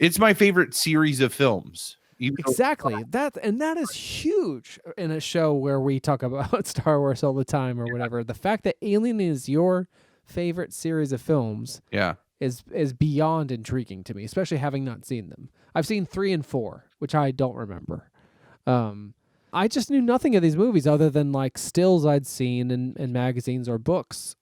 It's my favorite series of films. Exactly. That is huge in a show where we talk about Star Wars all the time or whatever. The fact that Alien is your favorite series of films Yeah. is beyond intriguing to me, especially having not seen them. I've seen 3 and 4, which I don't remember. I just knew nothing of these movies other than like stills I'd seen in magazines or books.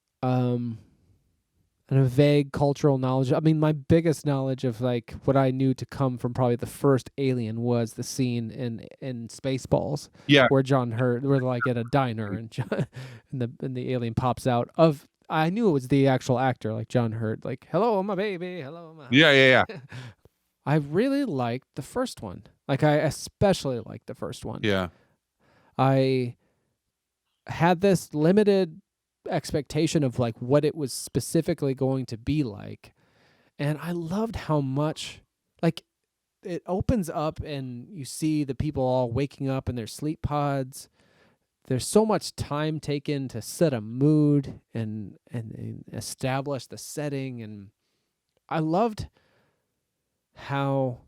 And a vague cultural knowledge. I mean, my biggest knowledge of like what I knew to come from probably the first Alien was the scene in Spaceballs, Yeah. where John Hurt, where like at a diner and and the alien pops out. I knew it was the actual actor, like John Hurt, like "Hello, my baby, hello, my." Yeah. I really liked the first one. Like I especially liked the first one. Yeah. I had this limited expectation of like what it was specifically going to be like, and I loved how much like it opens up and you see the people all waking up in their sleep pods. There's so much time taken to set a mood and establish the setting, and I loved how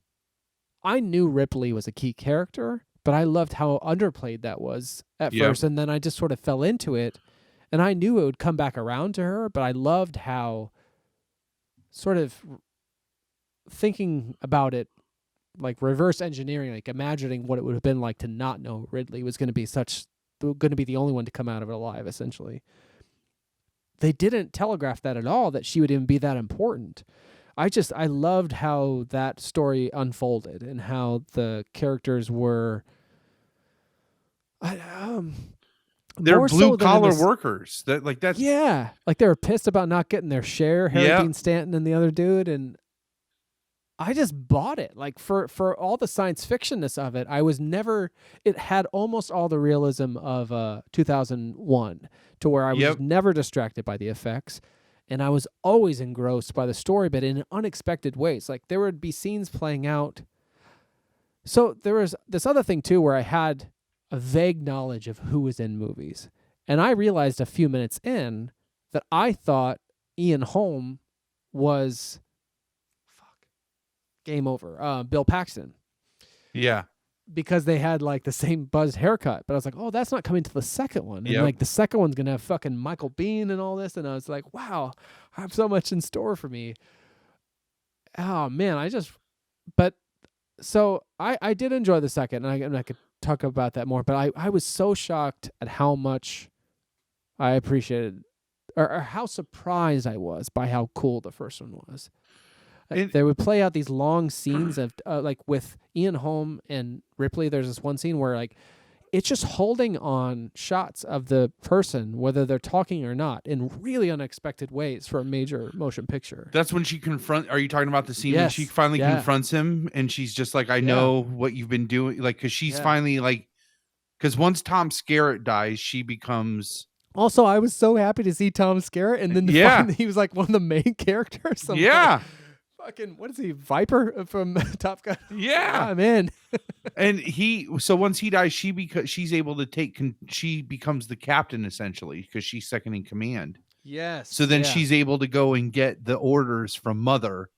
I knew Ripley was a key character, but I loved how underplayed that was at first, and then I just sort of fell into it. And I knew it would come back around to her, but I loved how sort of thinking about it, like reverse engineering, like imagining what it would have been like to not know Ridley was going to be the only one to come out of it alive, essentially. They didn't telegraph that at all, that she would even be that important. I loved how that story unfolded and how the characters were they're blue collar workers. That's like they were pissed about not getting their share. Harry Dean Stanton and the other dude, and I just bought it. Like for all the science fictionness of it, it had almost all the realism of 2001, to where I was never distracted by the effects, and I was always engrossed by the story, but in unexpected ways. Like there would be scenes playing out. So there was this other thing too, where I had a vague knowledge of who was in movies. And I realized a few minutes in that I thought Ian Holm was game over. Bill Paxton. Yeah. Because they had like the same buzzed haircut. But I was like, oh, that's not coming to the second one. And like the second one's gonna have fucking Michael Biehn and all this. And I was like, wow, I have so much in store for me. Oh man, so I did enjoy the second, and I could talk about that more, but I was so shocked at how much I appreciated or how surprised I was by how cool the first one was. They would play out these long scenes of like with Ian Holm and Ripley. There's this one scene where like it's just holding on shots of the person, whether they're talking or not, in really unexpected ways for a major motion picture. That's when she are you talking about the scene when she finally confronts him and she's just like, I know what you've been doing? Like, because she's finally like, because once Tom Skerritt dies, she becomes... Also, I was so happy to see Tom Skerritt, and then he was like one of the main characters. Yeah. Fucking, what is he, Viper from Top Gun? Yeah. I'm in. And so once he dies, she's able to she becomes the captain essentially, because she's second in command. Yes. So then she's able to go and get the orders from Mother,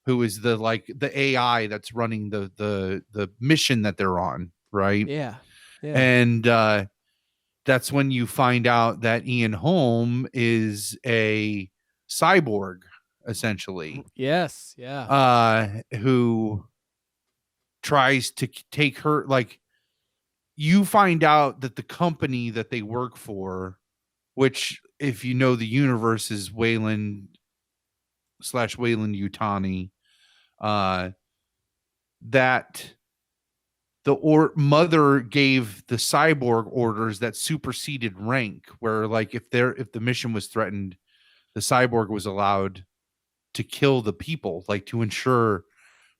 who is the AI that's running the mission that they're on, right? Yeah. And that's when you find out that Ian Holm is a cyborg, essentially. Yes. Yeah. Who tries to take her, like, you find out that the company that they work for, which, if you know the universe, is Weyland/Weyland-Yutani, that Mother gave the cyborg orders that superseded rank, where like if the mission was threatened, the cyborg was allowed to kill the people, like to ensure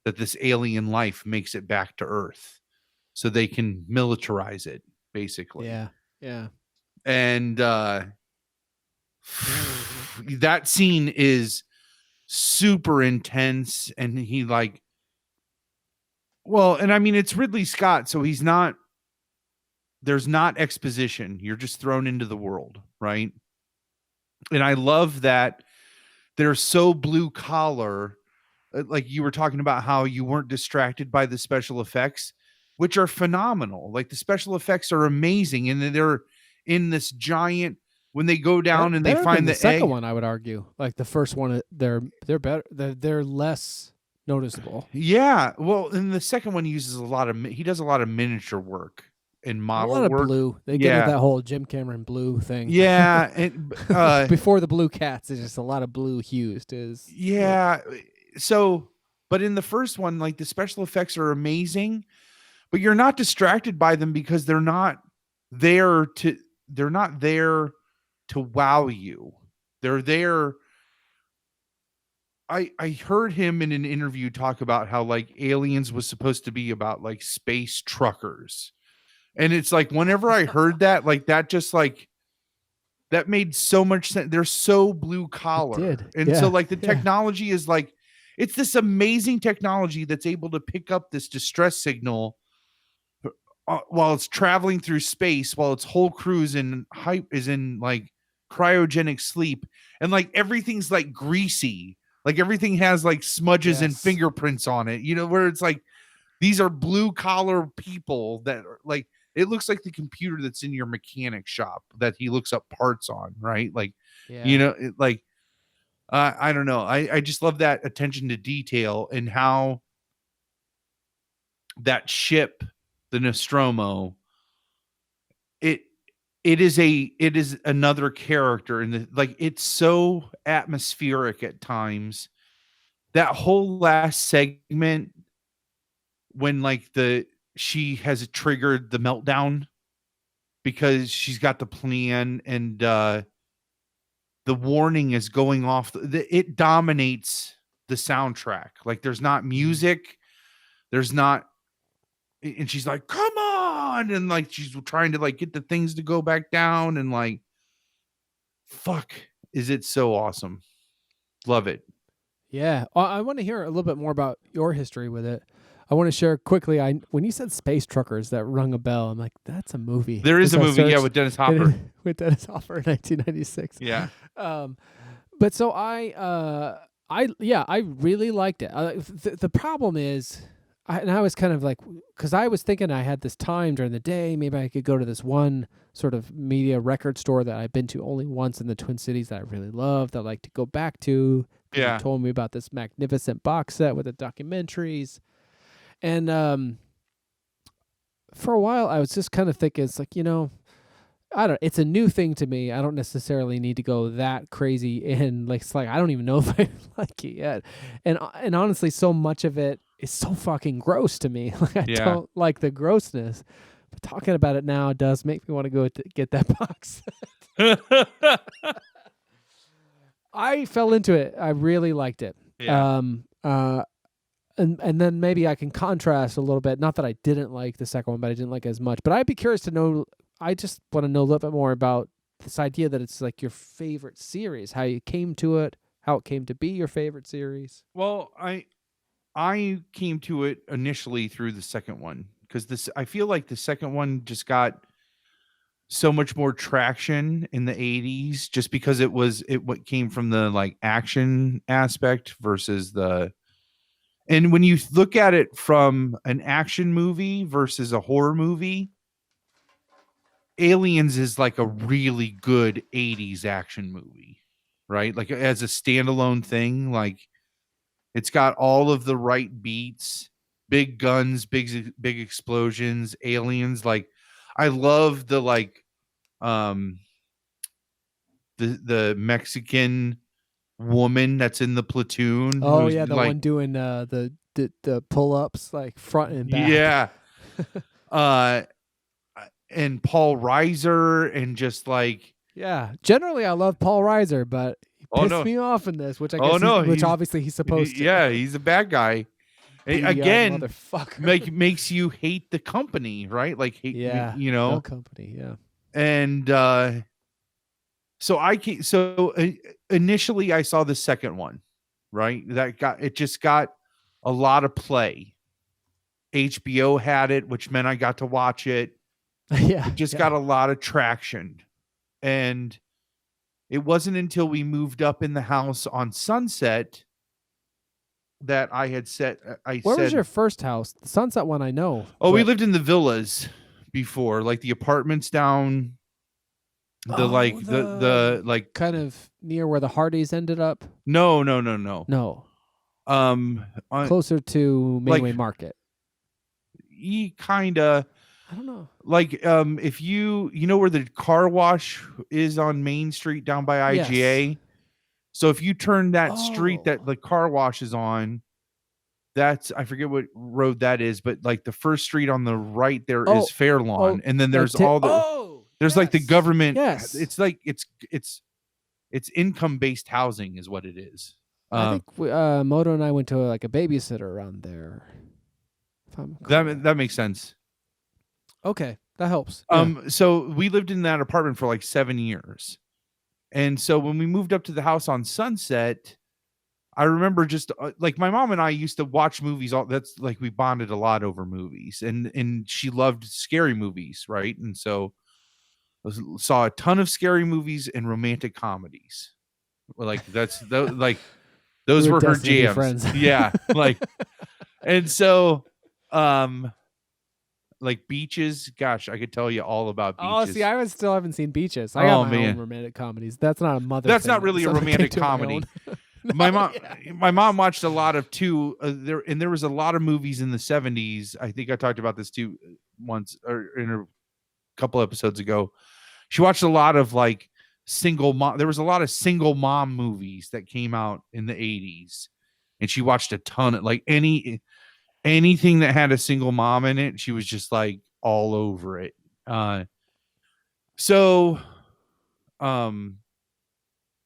that this alien life makes it back to Earth so they can militarize it, basically. Yeah. And that scene is super intense, and he like, well, and I mean, it's Ridley Scott, so there's not exposition. You're just thrown into the world, right? And I love that they're so blue collar like you were talking about how you weren't distracted by the special effects, which are phenomenal. Like the special effects are amazing, and they're in this giant when they go down and they Better than find the the second egg. one, I would argue. Like the first one, they're better. They're less noticeable. Yeah, well, in the second one, he uses a lot of he does a lot of miniature work and A model lot of work. blue. They get into Yeah, that whole Jim Cameron blue thing. yeah, and Before the blue cats, it's just a lot of blue hues. Is what? yeah. So, but in the first one, like the special effects are amazing, but you're not distracted by them because there to they're not there to wow you. They're there. I heard him in an interview talk about how like Aliens was supposed to be about like space truckers. And it's like whenever I heard that, like that just like that made so much sense. They're so blue It collar. did. And so Yeah. like the Yeah. technology is like it's this amazing technology that's able to pick up this distress signal while it's traveling through space, while its whole crew is in hype is in like cryogenic sleep, and like everything's like greasy, like everything has like smudges and Yes. fingerprints on it. You know, where it's like these are blue collar people that are like it looks like the computer that's in your mechanic shop that he looks up parts on, right? Like, you Yeah. know, like I don't know. I just love that attention to detail and how that ship, the Nostromo, it it is another character and like it's so atmospheric at times. That whole last segment when like the she has triggered the meltdown because she's got the plan and the warning is going off it dominates the soundtrack. Like there's not Mhm. music, there's not and she's like come on and like she's trying to like get the things to go back down and like fuck is it so awesome. Love it. Yeah. I want to hear a little bit more about your history with it. I want to share quickly. I when you said Space Truckers, that rung a bell. I'm like, that's a movie. There is As a I movie, yeah, searched, with Dennis and Hopper. with Dennis Hopper in 1996. Yeah. Um, but so I really liked it. The problem is, I was kind of like, because I was thinking I had this time during the day, maybe I could go to this one sort of media record store that I've been to only once in the Twin Cities that I really love, that I like to go back to, because you Yeah. told me about this magnificent box set with the documentaries. And for a while, I was just kind of thinking, it's like, I don't. It's a new thing to me. I don't necessarily need to go that crazy in. Like it's like I don't even know if I like it yet. And honestly, so much of it is so fucking gross to me. Like I Yeah. don't like the grossness. But talking about it now does make me want to go get that box. I fell into it. I really liked it. Yeah. And then maybe I can contrast a little bit. Not that I didn't like the second one, but I didn't like it as much. But I'd be curious to know. I just want to know a little bit more about this idea that it's like your favorite series, how you came to it, how it came to be your favorite series. Well, I came to it initially through the second one because this I feel like the second one just got so much more traction in the 80s just because it what came from the like action aspect versus the and when you look at it from an action movie versus a horror movie, Aliens is like a really good 80s action movie, right? Like as a standalone thing, like it's got all of the right beats, big guns, big explosions, aliens. Like I love the like um the Mexican woman that's in the platoon Oh who's yeah, the like one doing the pull ups like front and back. yeah. Uh and Paul Reiser and just like Yeah. Generally, I love Paul Reiser, but he oh pissed no. me off in this, which I Oh guess no, which obviously he's supposed to. yeah, he's a bad guy. Beady-eyed Again, motherfucker. makes you hate the company, right? Like hate Yeah, you the know. company. Yeah. And so initially I saw the second one, right? That got it just got a lot of play. HBO had it, which meant I got to watch it. Yeah. It just Yeah. got a lot of traction. And it wasn't until we moved up in the house on Sunset that I had set. I Where was your said, first house? The Sunset one I know. oh, we But lived in the villas before, like the apartments down the oh, like the like kind of near where the Hardys ended up. no. No, Um, closer to like Mainway Market. kind of I don't know. like if you know where the car wash is on Main Street down by Yes. IGA. So if you turn that street Oh. that the car wash is on, that's I forget what road that is, but like the first street on the right there is Oh. Fairlawn, Oh. and then Like there's all the oh. there's like the Yes. government. Yes. It's like it's income based housing is what it is. I think Moto and I went to like a babysitter around there. If I'm correct. That makes sense. Okay, that helps. Yeah. So we lived in that apartment for like 7 years. And so when we moved up to the house on Sunset, I remember just like my mom and I used to watch movies. That's like we bonded a lot over movies, and she loved scary movies, right? And so saw a ton of scary movies and romantic comedies. Like like We those were were her destined to be jams. friends. Yeah, like and so like beaches. Gosh, I could tell you all about Oh, beaches. see, I still haven't seen Beaches. I got Oh my own man, romantic comedies. That's not a mother. that's thing. not really a Something I came romantic to my comedy. own. My No, mom, yeah. my mom watched a lot of too. There was a lot of movies in the 70s. I think I talked about this too once or in a couple episodes ago. She watched a lot of like single mom. There was a lot of single mom movies that came out in the 80s, and she watched a ton of like anything that had a single mom in it. She was just like all over it. So um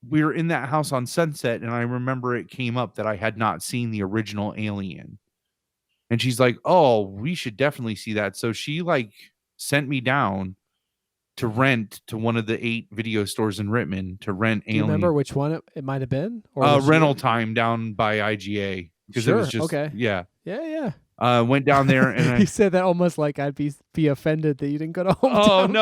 we were in that house on Sunset, and I remember it came up that I had not seen the original Alien. And she's like, "Oh, we should definitely see that." So she like sent me down to rent to one of the 8 video stores in Rittman to rent Do you remember Alien. which one it might have been? Or which Rental year? time down by IGA because it was Sure. just Okay. yeah. Yeah. Went down there and You said that almost like I'd be offended that you didn't go to oh hometown.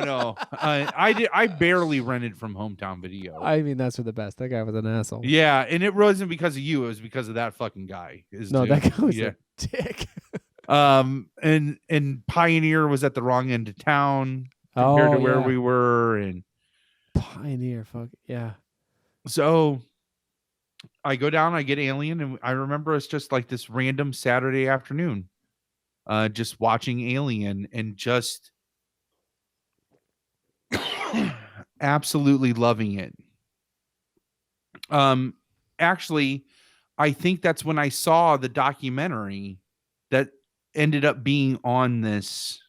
no. I barely rented from Hometown Video. I mean, that's for the best. That guy was an asshole. Yeah, and it wasn't because of you. It was because of that fucking guy. No, that guy was a dick. And Pioneer was at the wrong end of town compared Oh to where yeah, we were, and Pioneer. Fuck yeah. so I go down, I get Alien, and I remember it's just like this random Saturday afternoon, just watching Alien and just absolutely loving it. Actually, I think that's when I saw the documentary that ended up being on this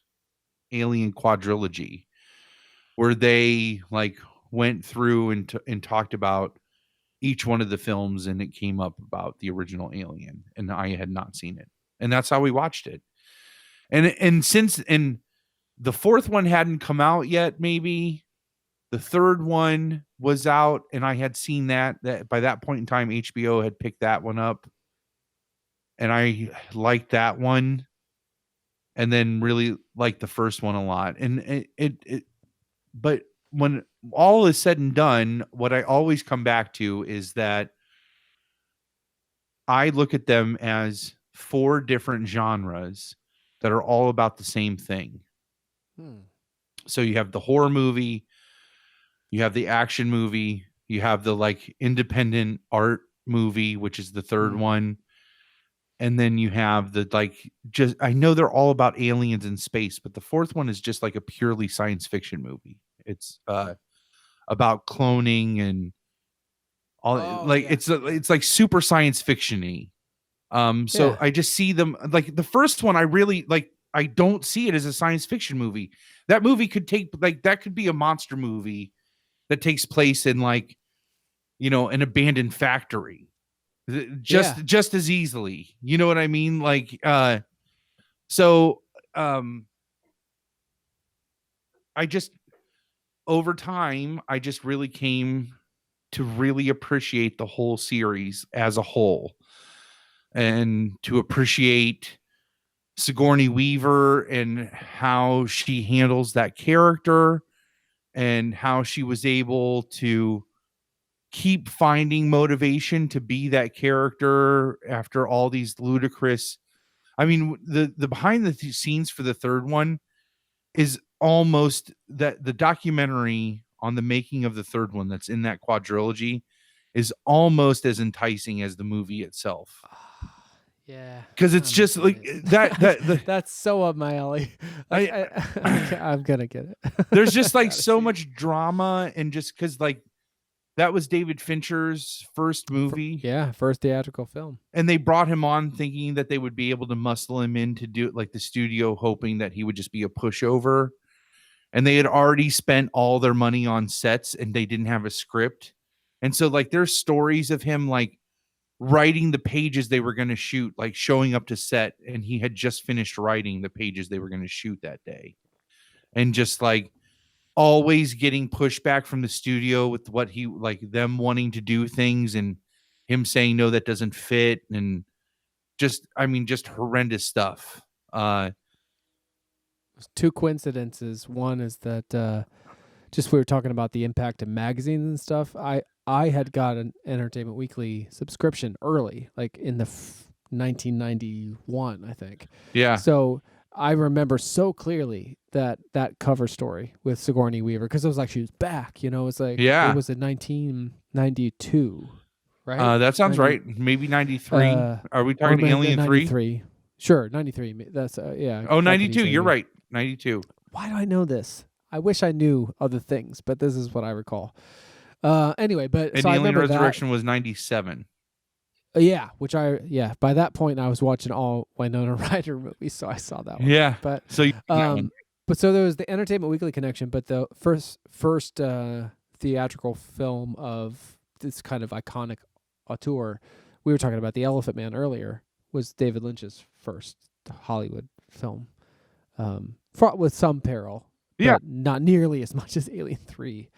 Alien quadrilogy, where they like went through and talked about each one of the films, and it came up about the original Alien, and I had not seen it, and that's how we watched it. And since the fourth one hadn't come out yet, maybe the third one was out, and I had seen that by that point in time HBO had picked that one up, and I liked that one, and then really liked the first one a lot. And but when all is said and done, what I always come back to is that I look at them as 4 different genres that are all about the same thing. So you have the horror movie, you have the action movie, you have the like independent art movie, which is the third one. And then you have the like just I know they're all about aliens in space, but the fourth one is just like a purely science fiction movie. It's about cloning and all it's like super science fiction-y. So I just see them like the first one I really like I don't see it as a science fiction movie. That movie could take like that could be a monster movie that takes place in like an abandoned factory. Just as easily. You know what I mean? Like so I just over time I just really came to really appreciate the whole series as a whole and to appreciate Sigourney Weaver and how she handles that character and how she was able to keep finding motivation to be that character after all these ludicrous. I mean, the behind the scenes for the third one is almost that the documentary on the making of the third one that's in that quadrilogy is almost as enticing as the movie itself. Yeah, Because it's I'm gonna just get like it. the That's so up my alley. Like I I'm gonna get it. there's just like Gotta so see it. much drama, and just because like that was David Fincher's first movie, Yeah, first theatrical film. and they brought him on thinking that they would be able to muscle him in to do it, like the studio hoping that he would just be a pushover. And they had already spent all their money on sets and they didn't have a script. And so like there's stories of him like writing the pages they were going to shoot, like showing up to set, and he had just finished writing the pages they were going to shoot that day. And just like always getting pushback from the studio with what he like them wanting to do things and him saying no, that doesn't fit. And just I mean just horrendous stuff. Two coincidences. One is that just we were talking about the impact of magazines and stuff. I had got an Entertainment Weekly subscription early, like in the 1991, I think. Yeah. So I remember so clearly that cover story with Sigourney Weaver, because it was like she was back. You know, it's like Yeah. it was in 1992, right? That sounds 90, right. Maybe 93. Are we or talking Alien 3? 93. Sure, 93. That's yeah. Oh, that could 92. easily You're be. right. 92. Why do I know this? I wish I knew other things, but this is what I recall. Anyway, but And so I Alien remember Resurrection was 97. yeah, by that point I was watching all Winona Ryder movies, so I saw that one. Yeah. But So you that one. but so there was the Entertainment Weekly connection, but the first theatrical film of this kind of iconic auteur, we were talking about The Elephant Man earlier, was David Lynch's first Hollywood film. Fraught with some peril, but Yeah. not nearly as much as Alien 3.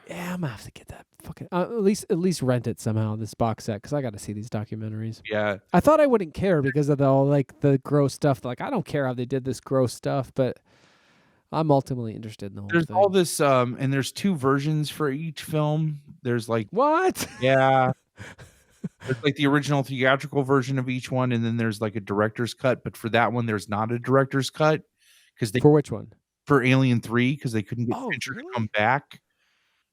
Yeah, I'm gonna have to get that fucking at least rent it somehow, this box set, because I got to see these documentaries. Yeah. I thought I wouldn't care because of the gross stuff. Like I don't care how they did this gross stuff, but I'm ultimately interested in the whole There's thing. all this and there's two versions for each film. There's like What? yeah. There's like the original theatrical version of each one, and then there's like a director's cut, but for that one there's not a director's cut because they For which one? for Alien 3 because they couldn't get Fincher to come back.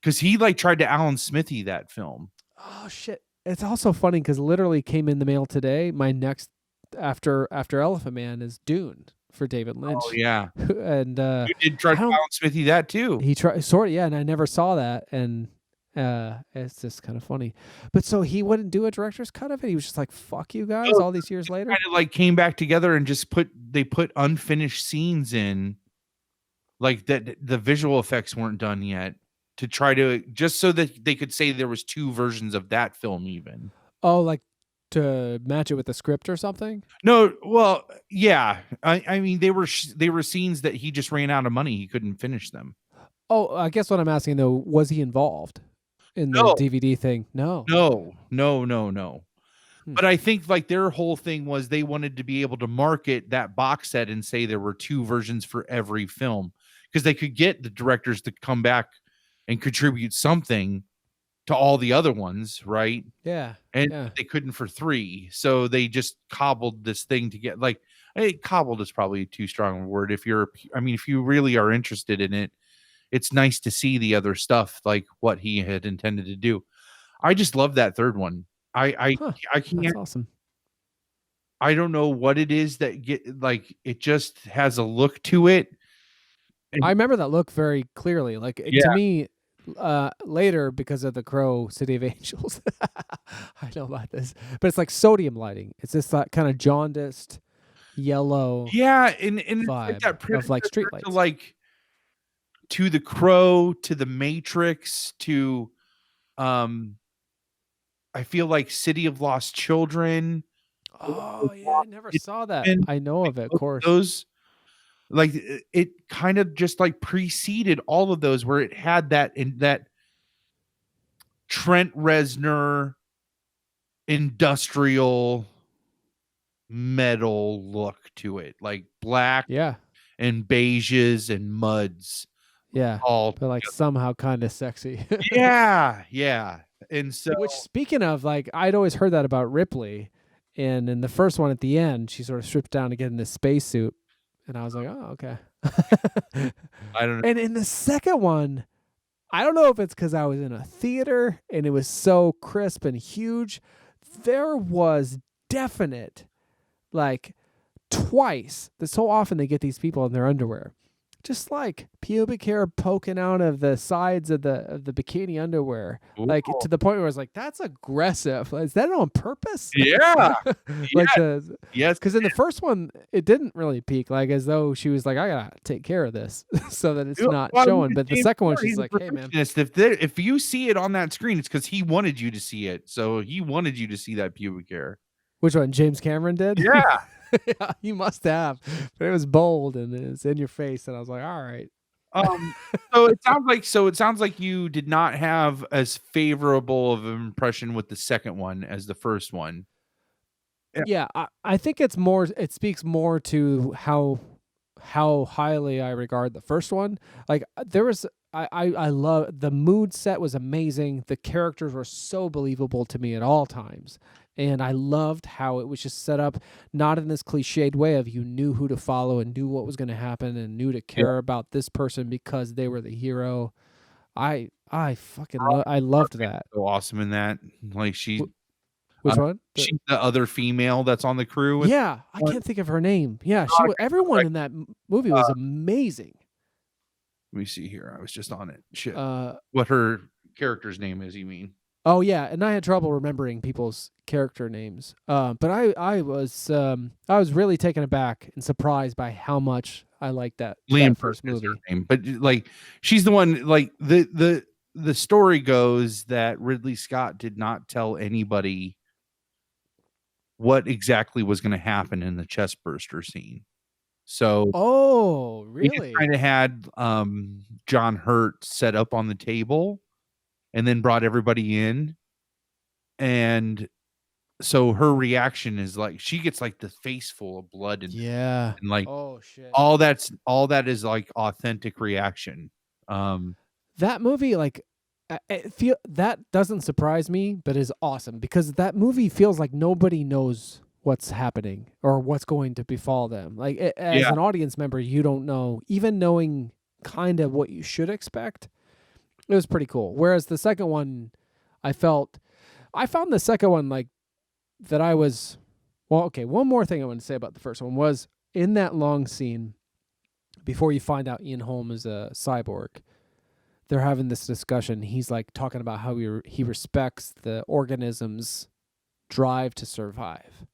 Because he like tried to Alan Smithy that film. Oh shit! It's also funny because literally came in the mail today. My next after Elephant Man is Dune for David Lynch. Oh yeah, and you did try to Alan Smithy that too. He tried sort of, yeah, and I never saw that, and it's just kind of funny. But so he wouldn't do a director's cut of it. He was just like, "Fuck you guys!" all these years later, kind of like came back together and just put unfinished scenes in, like that the visual effects weren't done yet, to try to just so that they could say there was two versions of that film even. Oh, like to match it with the script or something? No, well, yeah. I mean they were scenes that he just ran out of money. He couldn't finish them. Oh, I guess what I'm asking though, was he involved in the DVD thing? No. But I think like their whole thing was they wanted to be able to market that box set and say there were two versions for every film, because they could get the directors to come back and contribute something to all the other ones, right? Yeah. And they couldn't for 3. So they just cobbled this thing to get like, hey, cobbled is probably too strong a word. If you really are interested in it, it's nice to see the other stuff, like what he had intended to do. I just love that third one. I can't. That's awesome. I don't know what it is that it just has a look to it. I remember that look very clearly. Like to me, later because of The Crow, City of Angels, I know about this, but it's like sodium lighting. It's this kind of jaundiced yellow. Yeah, and vibe that of like street lights. To like to The Crow, to The Matrix, to I feel like City of Lost Children. Oh yeah, I never saw that. I know of it, of course. Those like it kind of just like preceded all of those, where it had that Trent Reznor industrial metal look to it, like black and beiges and muds. Yeah, all but like somehow kind of sexy. yeah, yeah. And so Which, speaking of, like, I'd always heard that about Ripley, and in the first one at the end, she sort of strips down to get in this spacesuit, and I was like, oh, okay. I don't know. And in the second one, I don't know if it's because I was in a theater and it was so crisp and huge. There was definite, like, twice. So often they get these people in their underwear, just like pubic hair poking out of the sides of the bikini underwear, like Ooh, to the point where I was like, "That's aggressive. Is that on purpose?" yeah, Like yeah, yes. because in the first one it didn't really peak, like as though she was like, "I gotta take care of this," so that it's not Well, showing. he's But the James second one, Cameron, she's he's a like, "Hey, man, perfectionist. If you see it on that screen, it's because he wanted you to see it. So he wanted you to see that pubic hair. which one?" James Cameron did. Yeah. Yeah, you must have, but it was bold and it was in your face, and I was like, "All right." Um, so it sounds like you did not have as favorable of an impression with the second one as the first one. Yeah. Yeah, I think it's more. It speaks more to how highly I regard the first one. Like there was, I love the mood set was amazing. The characters were so believable to me at all times, and I loved how it was just set up not in this cliched way of you knew who to follow and knew what was going to happen and knew to Yeah. care about this person because they were the hero. I fucking I loved that. So awesome in that. Like Which one? she's the other female that's on the crew with Yeah, I one. can't think of her name. Yeah, she Veronica, everyone like, in that movie was amazing. let me see here. I was just on it. Shit. Uh, What her character's name is, you mean? oh yeah, and I had trouble remembering people's character names. But I was really taken aback and surprised by how much I liked that Liam first is her movie. name. But like she's the one like the story goes that Ridley Scott did not tell anybody what exactly was going to happen in the chest burster scene. So Oh, he just really? kind of had John Hurt set up on the table and then brought everybody in. And so her reaction is like she gets like the face full of blood Yeah. and like Oh shit. all that is like authentic reaction. Um That movie, like, I feel that doesn't surprise me, but is awesome because that movie feels like nobody knows what's happening or what's going to befall them. Like, as yeah, an audience member, you don't know, even knowing kind of what you should expect. It was pretty cool. Whereas the second one, I found the second one like that. Well, okay. One more thing I want to say about the first one was in that long scene before you find out Ian Holm is a cyborg. They're having this discussion. He's like talking about how he respects the organism's drive to survive,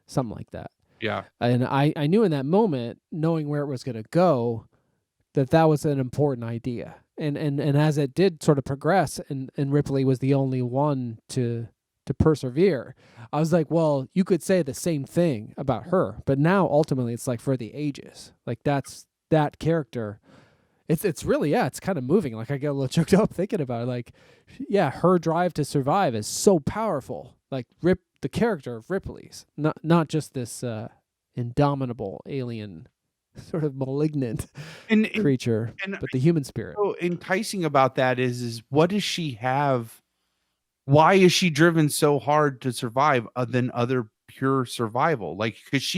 something like that. yeah. And I knew in that moment, knowing where it was going to go, that was an important idea. And as it did sort of progress, and Ripley was the only one to persevere, I was like, well, you could say the same thing about her, but now ultimately it's like for the ages. Like that's that character. It's really, yeah, it's kind of moving. Like I get a little choked up thinking about it. Like, yeah, her drive to survive is so powerful. Like the character of Ripley's, not just this indomitable alien, sort of malignant And creature, and but the human spirit. so enticing about that is what does she have? Why is she driven so hard to survive than other pure survival? Like, because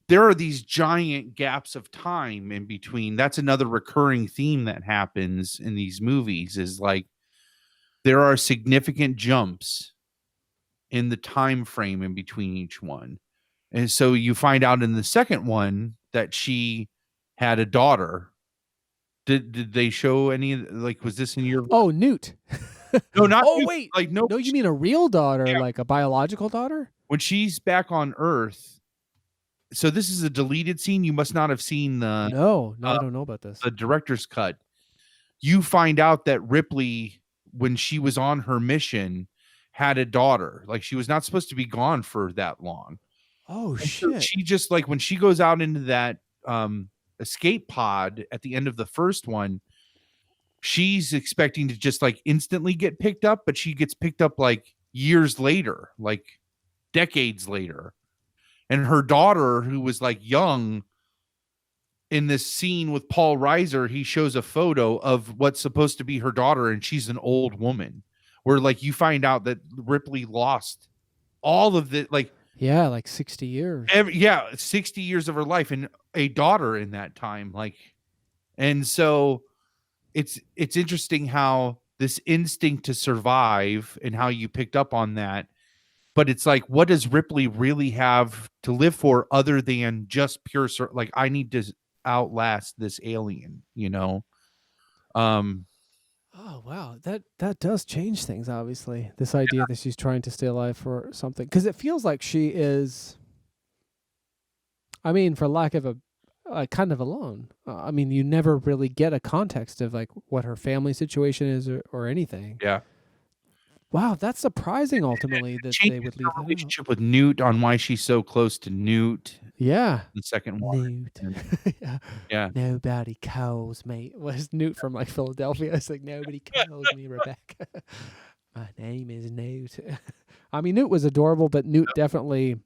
there are these giant gaps of time in between. That's another recurring theme that happens in these movies is like there are significant jumps in the time frame in between each one. And so you find out in the second one that she had a daughter. Did they show any like was this in your Oh, Newt. no, not Oh, you. wait. Like no No, you mean a real daughter, yeah, like a biological daughter? when she's back on Earth. So this is a deleted scene. You must not have seen No, uh, I don't know about this. the director's cut. You find out that Ripley, when she was on her mission, had a daughter. Like she was not supposed to be gone for that long. Oh, And so shit. she just like when she goes out into that escape pod at the end of the first one, she's expecting to just like instantly get picked up, but she gets picked up like years later, like decades later. And her daughter, who was like young, in this scene with Paul Reiser, he shows a photo of what's supposed to be her daughter, and she's an old woman. Where like you find out that Ripley lost all of the like Yeah, like 60 years. 60 years of her life and a daughter in that time. Like, and so it's interesting how this instinct to survive and how you picked up on that. But it's like, what does Ripley really have to live for other than just pure like I need to outlast this alien, you know? Um, Oh wow, that does change things. Obviously, this idea that she's trying to stay alive for something, because it feels like she is. I mean, for lack of a kind of alone. I mean, you never really get a context of like what her family situation is or anything. yeah. Wow, that's surprising. Ultimately, that they Changes would her leave that out. relationship with Newt on why she's so close to Newt. Yeah, The second one. Newt. And Yeah. yeah. Nobody calls me. Was Newt from like Philadelphia? It's like nobody calls me Rebecca. My name is Newt. I mean, Newt was adorable, but Newt definitely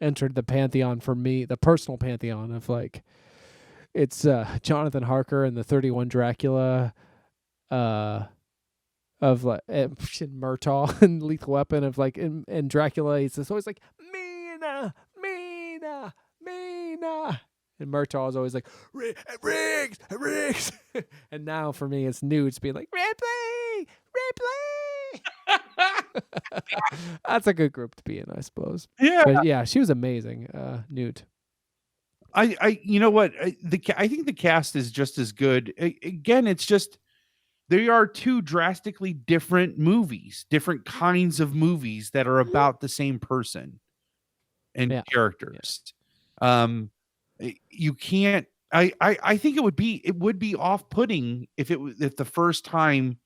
entered the pantheon for me, the personal pantheon of like it's Jonathan Harker and the 31 Dracula, of like Murtaugh and Lethal Weapon of like in Dracula. It's just always like Mina, Mina, Mina. And Murtaugh is always like, Riggs, Riggs. And now for me, it's Newt's being like, Ripley, Ripley. That's a good group to be in, I suppose. Yeah. But yeah, she was amazing, Newt. You know what? I think the cast is just as good. Again, it's just they are two drastically different movies, different kinds of movies that are about the same person and characters. You can't. I think it would be off-putting if the first time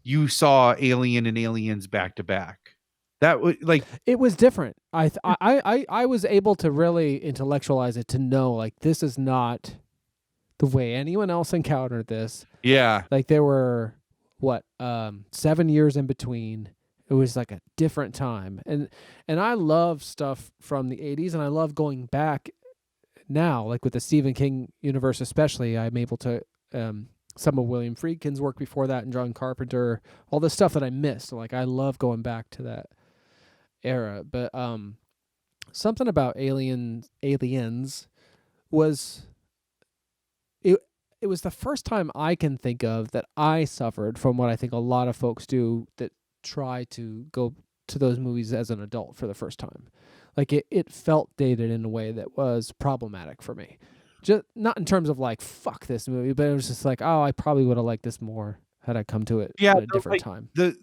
you saw Alien and Aliens back to back. That would like it was different. I was able to really intellectualize it to know like this is not the way anyone else encountered this. Yeah. Like there were 7 years in between. It was like a different time. And I love stuff from the 80s, and I love going back now, like with the Stephen King universe especially. I'm able to some of William Friedkin's work before that and John Carpenter, all the stuff that I missed. Like I love going back to that era. But something about aliens was it was the first time I can think of that I suffered from what I think a lot of folks do that try to go to those movies as an adult for the first time. Like it felt dated in a way that was problematic for me. Just not in terms of like fuck this movie, but it was just like, oh, I probably would have liked this more had I come to it at a different time. The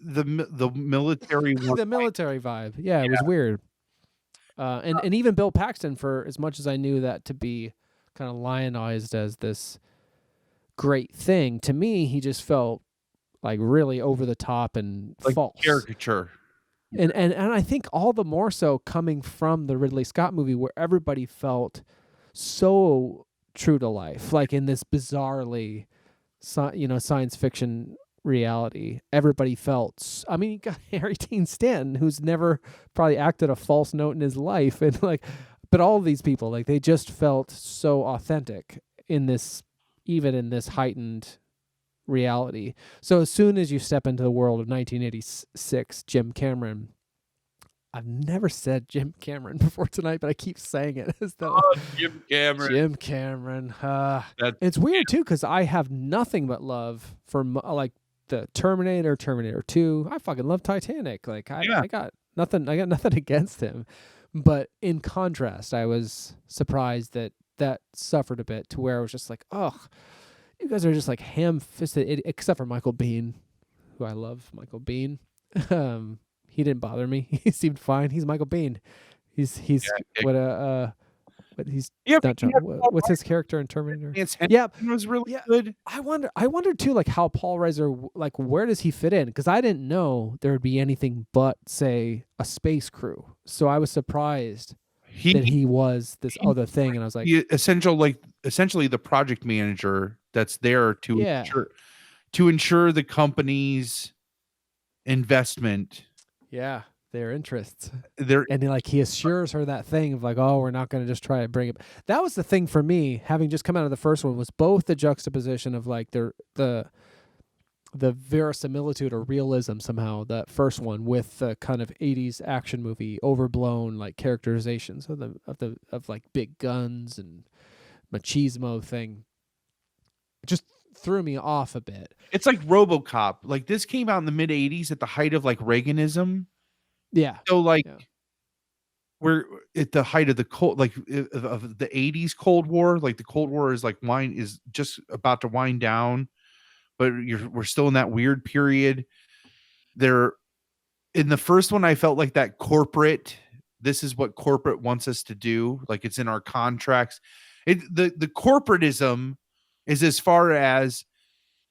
military the military vibe. Yeah, it was weird. And even Bill Paxton, for as much as I knew that to be kind of lionized as this great thing, to me he just felt like really over the top and like false caricature. And I think all the more so coming from the Ridley Scott movie where everybody felt so true to life, like in this bizarrely science fiction reality. Everybody felt, I mean, you got Harry Dean Stanton, who's never probably acted a false note in his life, and like, but all of these people, like, they just felt so authentic in this, even in this heightened reality. So as soon as you step into the world of 1986, Jim Cameron, I've never said Jim Cameron before tonight, but I keep saying it as though Jim Cameron. Jim Cameron. It's weird too, because I have nothing but love for like the Terminator 2. I fucking love Titanic. Like I got nothing against him, but in contrast, I was surprised that suffered a bit to where I was just like, oh, you guys are just like ham-fisted, except for Michael Biehn, who I love. Michael Biehn. He didn't bother me. He seemed fine. He's Michael Biehn. He's but he's not John. What's his character in Terminator? Yeah, it was really good. I wonder too, like how Paul Reiser, like where does he fit in? Because I didn't know there would be anything but say a space crew. So I was surprised that he was this other thing, and I was like, essentially the project manager that's there to ensure the company's investment. Yeah. their interests. They're And he assures her that thing of like, oh, we're not going to just try to bring it. That was the thing for me, having just come out of the first one, was both the juxtaposition of like the verisimilitude or realism somehow, that first one, with the kind of 80s action movie overblown like characterizations of like big guns and machismo thing. It just threw me off a bit. it's like RoboCop. Like this came out in the mid '80s at the height of like Reaganism. Yeah. So like Yeah. we're at the height of the cold, like of the '80s Cold War. Like the Cold War is like is just about to wind down, but we're still in that weird period. There in the first one, I felt like that corporate. This is what corporate wants us to do. Like it's in our contracts. The corporatism is as far as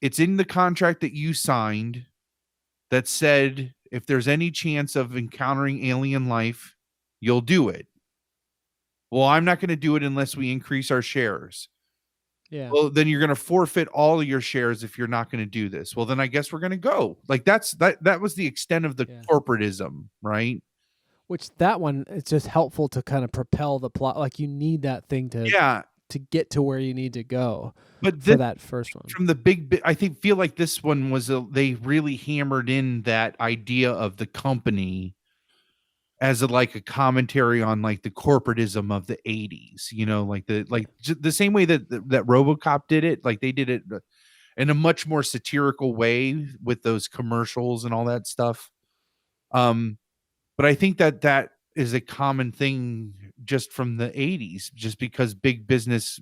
it's in the contract that you signed that said if there's any chance of encountering alien life, you'll do it. Well, I'm not going to do it unless we increase our shares. Yeah. Well, then you're going to forfeit all of your shares if you're not going to do this. Well, then I guess we're going to go. Like that was the extent of the Yeah. corporatism, right? Which that one, it's just helpful to kind of propel the plot. Like you need that thing Yeah, to get to where you need to go but for this that first one. from the I think feel like this one was they really hammered in that idea of the company as like a commentary on like the corporatism of the '80s, like the same way that RoboCop did it. Like they did it in a much more satirical way with those commercials and all that stuff. Um, but I think that is a common thing just from the '80s, just because big business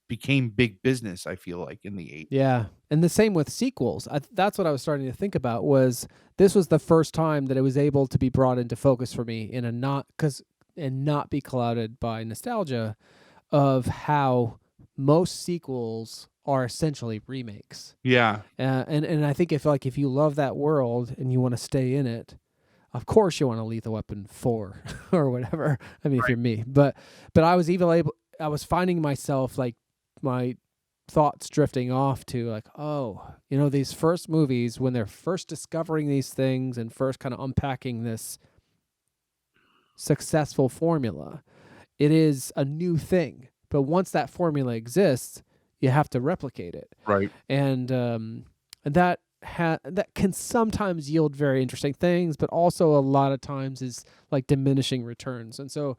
became big business. I feel like in the '80s. Yeah, and the same with sequels. That's what I was starting to think about. Was this was the first time that it was able to be brought into focus for me in a not be clouded by nostalgia of how most sequels are essentially remakes. Yeah, And I think if you love that world and you want to stay in it, of course you want a Lethal Weapon 4 or whatever. I mean, if you're me, but I was I was finding myself like my thoughts drifting off to like, oh, these first movies, when they're first discovering these things and first kind of unpacking this successful formula, it is a new thing. But once that formula exists, you have to replicate it. right. And that that can sometimes yield very interesting things, but also a lot of times is like diminishing returns. And so,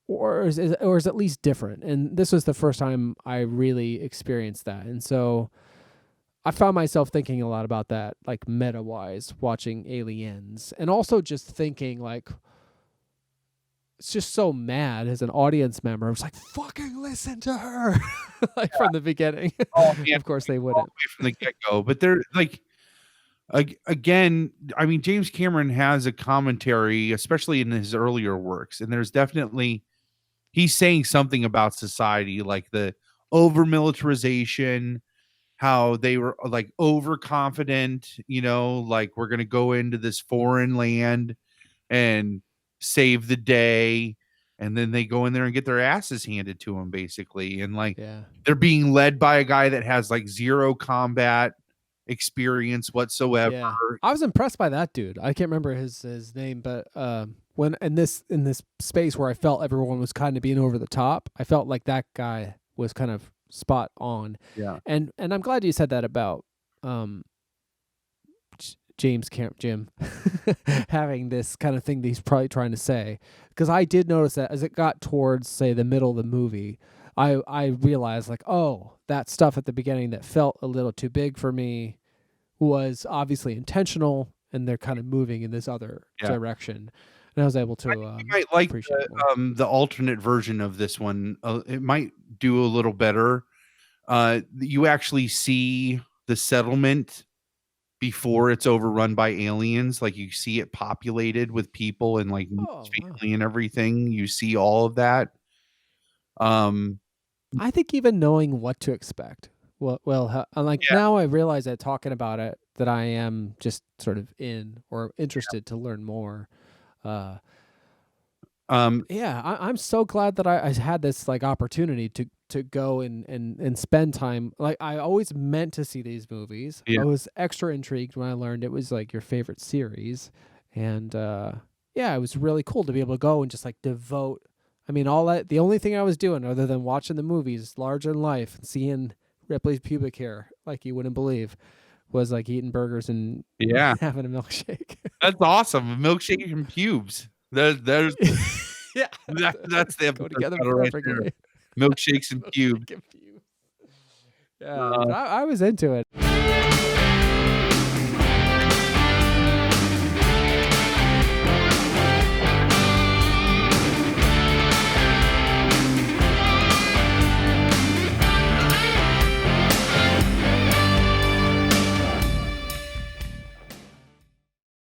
or is at least different. And this was the first time I really experienced that. And so I found myself thinking a lot about that, like meta wise, watching Aliens, and also just thinking like, it's just so mad as an audience member. I was like, fucking listen to her, like from the beginning. Oh man, Of course they all the wouldn't. way from the get go. But they're like, again, I mean, James Cameron has a commentary, especially in his earlier works, and there's definitely he's saying something about society, like the over militarization, how they were like overconfident, like we're gonna go into this foreign land and save the day, and then they go in there and get their asses handed to them basically, and like Yeah. they're being led by a guy that has like zero combat experience whatsoever. Yeah. I was impressed by that dude. I can't remember his name, but when in this space where I felt everyone was kind of being over the top, I felt like that guy was kind of spot on. Yeah. And I'm glad you said that about James Jim having this kind of thing that he's probably trying to say, because I did notice that as it got towards say the middle of the movie, I realized like, oh, that stuff at the beginning that felt a little too big for me was obviously intentional, and they're kind of moving in this other direction. And I was able to You might like appreciate it more. the alternate version of this one. It might do a little better. You actually see the settlement before it's overrun by aliens. Like you see it populated with people and like Oh, wow. family and everything. You see all of that. I think even knowing what to expect, like Yeah. now I realize that talking about it, that I am just sort of in or interested to learn more. Yeah, I'm so glad that I had this like opportunity to go and spend time. Like I always meant to see these movies. Yeah. I was extra intrigued when I learned it was like your favorite series, And yeah, it was really cool to be able to go and just like devote. I mean, all that, the only thing I was doing other than watching the movies larger than life and seeing Ripley's pubic hair like you wouldn't believe was like eating burgers and Yeah, having a milkshake. that's awesome. A milkshake and pubes. There's Yeah, that's the go episode together title right there. perfectly. Milkshakes and pubes. Milkshake and pubes. Yeah, but I was into it.